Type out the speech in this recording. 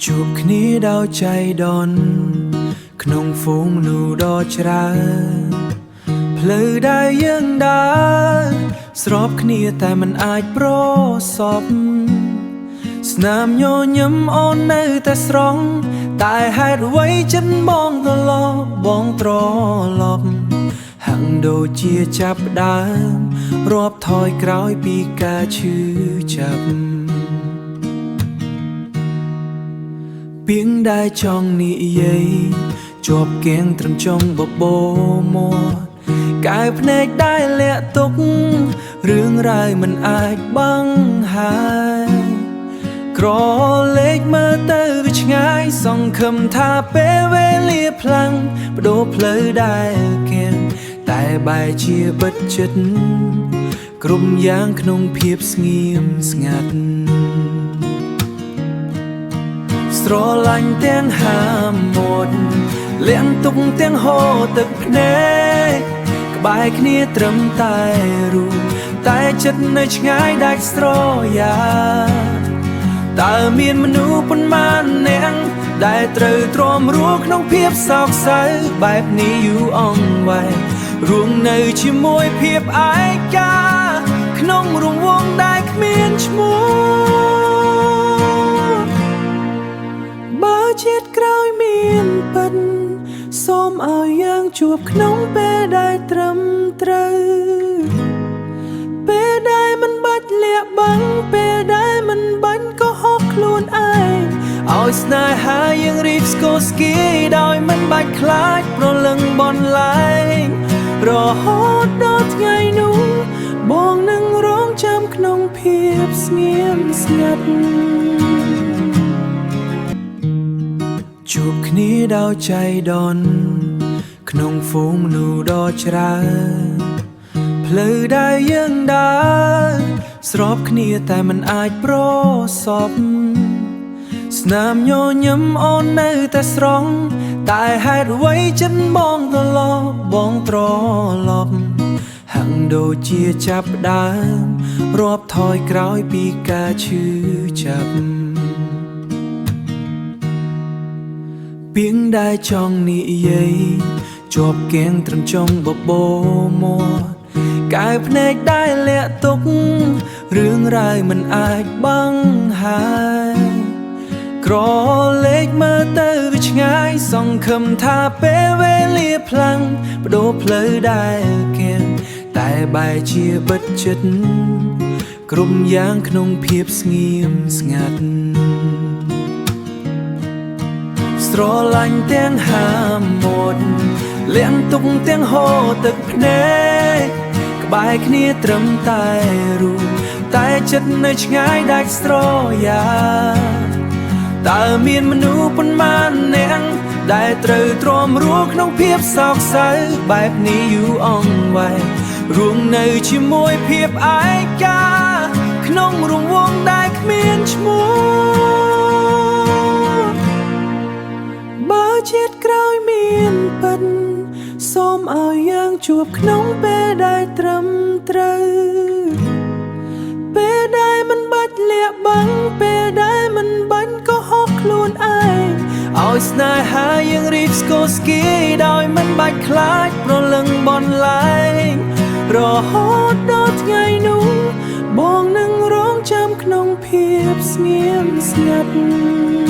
ជួបគ្នាដោយចៃដន្យក្នុងហ្វូងនូដ៏ច្រើនផ្លូវដែលយើងដើរស្របគ្នាតែមិនអាចប្រសពស្នាមញញឹមអូននៅតែស្រង់តែហេតុអ្វីចិត្តបងត្រឡប់បងត្រឡប់ហាក់ដូចជាចាប់ដើមរាប់ថយក្រោយពីការឈឺចាប់ពីងដែលចង់និយាយជាប់គៀងត្រឹមចុងបបោមាត់កែភ្នែកដែលលាក់ទុករឿងរ៉ាវមិនអាចបង្ហាញក្រឡេកមើលទៅវាឆ្ងាយសង្ឃឹមថាពេលវេលាផ្លាំងបដូរផ្លូវដែលគៀងតែបែរជាបិទចិត្តក្រុមយ៉ាងក្នុងភាពស្ងៀមស្ងាត់ស្រឡាញ់ទាំងហាមាត់លៀងទុកទាំងហូរទឹកភ្នែកក្បែរគ្នាត្រឹមតែរូបតែចិត្តនៅឆ្ងាយដាច់ស្រយាតើមានមនុស្សប៉ុន្មានអ្នកដែលត្រូវទ្រាំរស់ក្នុងភាពសោកសៅបែបនេះយូរអង្វែងរួមនៅជាមួយភាពឯកាក្នុងរង្វង់ដែលគ្មានឈ្មោះបើជាតិក្រោយមានពិតសូមឲ្យយើងជួបក្នុងពេលដែលត្រឹមត្រូវពេលដែលមិនបាច់លាក់បាំងពេលដែលមិនបាញ់ក៏ហត់ខ្លួនឯងឲ្យស្នេហាយើងរីបស្គរស្គីដោយមិនបាច់ខ្លាចប្រលឹងបនលែងរហូតដល់ថ្ងៃនោះបងនឹងរងចាំក្នុងភាពស្ងៀមស្ងាត់ជួបគ្នាដោយចៃដន្យក្នុងហ្វូងមនុស្សដ៏ច្រើនផ្លូវដែលយើងដើរស្របគ្នាតែមិនអាចប្រសពស្នាមញញឹមអូននៅតែស្រង់តែហេតុអ្វីចិត្តបងត្រឡប់បងត្រឡប់ហាក់ដូចជាចាប់ដើមរាប់ថយក្រោយពីការឈឺចាប់ពីងដែលចង់និយាយជាប់គៀងត្រឹមចុងបបោមាត់កែភ្នែកដែលលាក់ទុករឿងរ៉ាវមិនអាចបង្ហាញក្រឡេកមើលទៅវាឆ្ងាយសង្ឃឹមថាពេលវេលាផ្លាំងបដូរផ្លូវដែលគៀងតែបែរជាបិទចិត្តក្រុមយ៉ាងក្នុងភាពស្ងៀមស្ងាត់ស្រឡាញ់ទាំងហាមាត់លៀងទុកទាំងហូរទឹកភ្នែកក្បែរគ្នាត្រឹមតែរូបតែចិត្តនៅឆ្ងាយដាច់ស្រយាតើមានមនុស្សប៉ុន្មានអ្នកដែលត្រូវទ្រាំរស់ក្នុងភាពសោកសៅបែបនេះយូរអង្វែងរួមនៅជាមួយភាពឯកាក្នុងរង្វង់ដែលគ្មានឈ្មោះបើជាតិក្រោយមានពិតសូមឲ្យយើងជួបក្នុងពេលដែលត្រឹមត្រូវពេលដែលមិនបាច់លាក់បាំងពេលដែលមិនបាញ់ក៏ហត់ខ្លួនឯងឲ្យស្នេហាយើងរីបស្គរស្គីដោយមិនបាច់ខ្លាចប្រលឹងបនលែងរហូតដល់ថ្ងៃនោះបងនឹងរងចាំក្នុងភាពស្ងៀមស្ងាត់